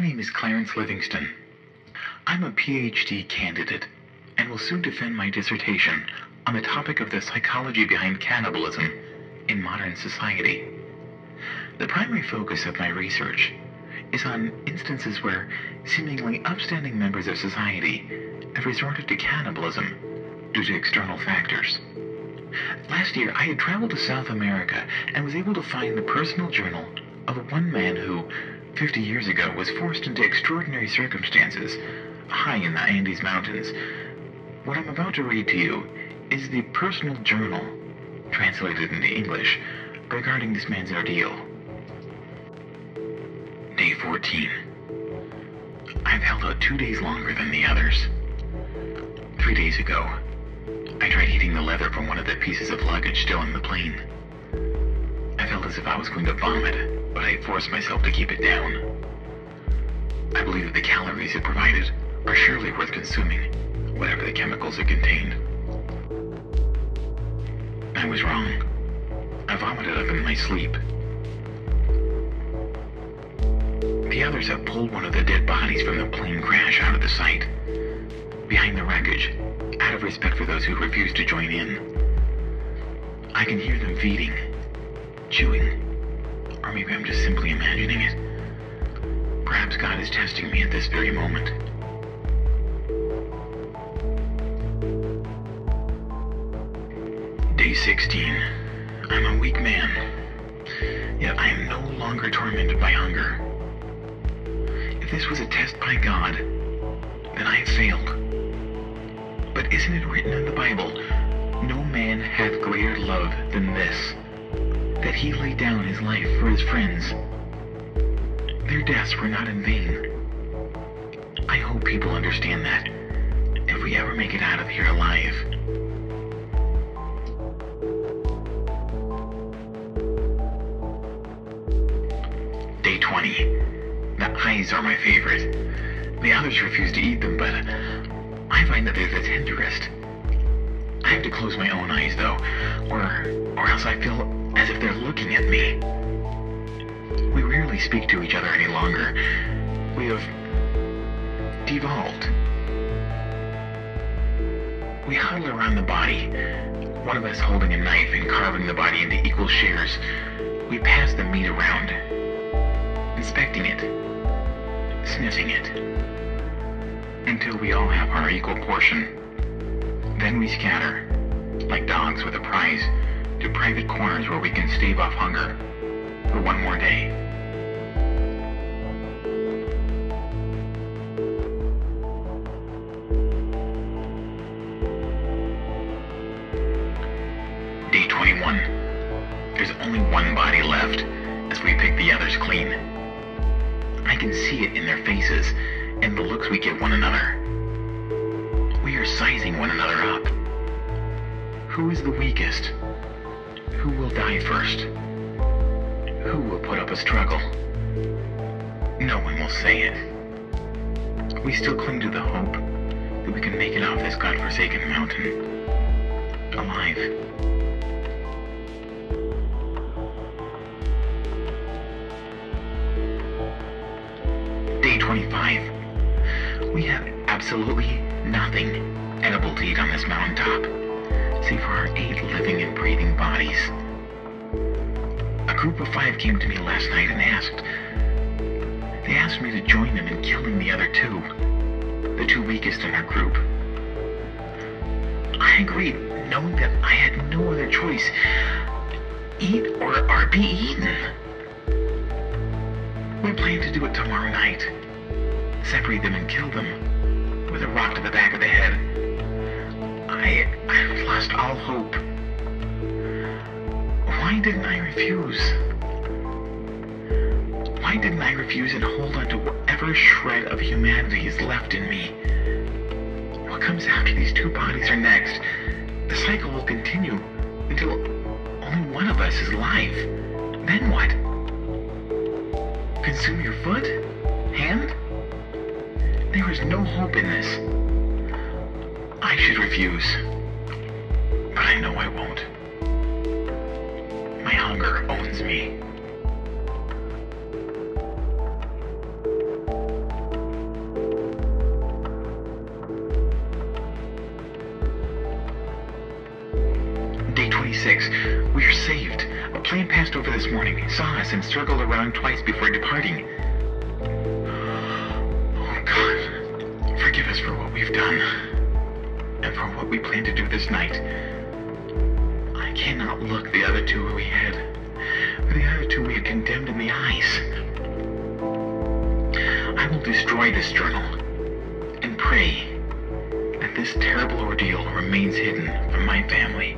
name is Clarence Livingston. I'm a PhD candidate and will soon defend my dissertation on the topic of the psychology behind cannibalism in modern society. The primary focus of my research is on instances where seemingly upstanding members of society have resorted to cannibalism due to external factors. Last year, I had traveled to South America and was able to find the personal journal of one man who, 50 years ago, was forced into extraordinary circumstances high in the Andes Mountains. What I'm about to read to you is the personal journal, translated into English, regarding this man's ordeal. Day 14. I've held out 2 days longer than the others. 3 days ago, I tried eating the leather from one of the pieces of luggage still in the plane. I felt as if I was going to vomit, but I forced myself to keep it down. I believe that the calories it provided are surely worth consuming, whatever the chemicals it contained. I was wrong. I vomited up in my sleep. The others have pulled one of the dead bodies from the plane crash out of the sight, behind the wreckage, out of respect for those who refused to join in. I can hear them feeding, chewing, or maybe I'm just simply imagining it. Perhaps God is testing me at this very moment. Day 16. I'm a weak man, yet I am no longer tormented by hunger. If this was a test by God, then I have failed. But isn't it written in the Bible, no man hath greater love than this, that he laid down his life for his friends. Their deaths were not in vain. I hope people understand that, if we ever make it out of here alive. Day 20. The eyes are my favorite. The others refuse to eat them, but I find that they're the tenderest. I have to close my own eyes, though, or else I feel as if they're looking at me. We rarely speak to each other any longer. We have devolved. We huddle around the body, one of us holding a knife and carving the body into equal shares. We pass the meat around, inspecting it, sniffing it, until we all have our equal portion. Then we scatter, like dogs with a prize, to private corners where we can stave off hunger for one more day. Day 21. There's only one body left as we pick the others clean. I can see it in their faces and the looks we give one another. We are sizing one another up. Who is the weakest? Who will die first? Who will put up a struggle? No one will say it. We still cling to the hope that we can make it off this godforsaken mountain alive. Day 25. We have absolutely nothing edible to eat on this mountaintop, save for our 8 living and breathing bodies. A group of 5 came to me last night and they asked me to join them in killing the other 2, the 2 weakest in our group. I agreed, knowing that I had no other choice. Eat or be eaten. We plan to do it tomorrow night. Separate them and kill them with a rock to the back of the head. I've lost all hope. Why didn't I refuse? Why didn't I refuse and hold on to whatever shred of humanity is left in me? What comes after these 2 bodies are next? The cycle will continue until only one of us is alive. Then what? Consume your foot? Hand? There is no hope in this. I should refuse, but I know I won't. My hunger owns me. 26. We are saved. A plane passed over this morning, saw us, and circled around twice before departing. Oh God, forgive us for what we've done, and for what we plan to do this night. I cannot look the other two we had, for the other two we had condemned in the eyes. I will destroy this journal, and pray that this terrible ordeal remains hidden from my family.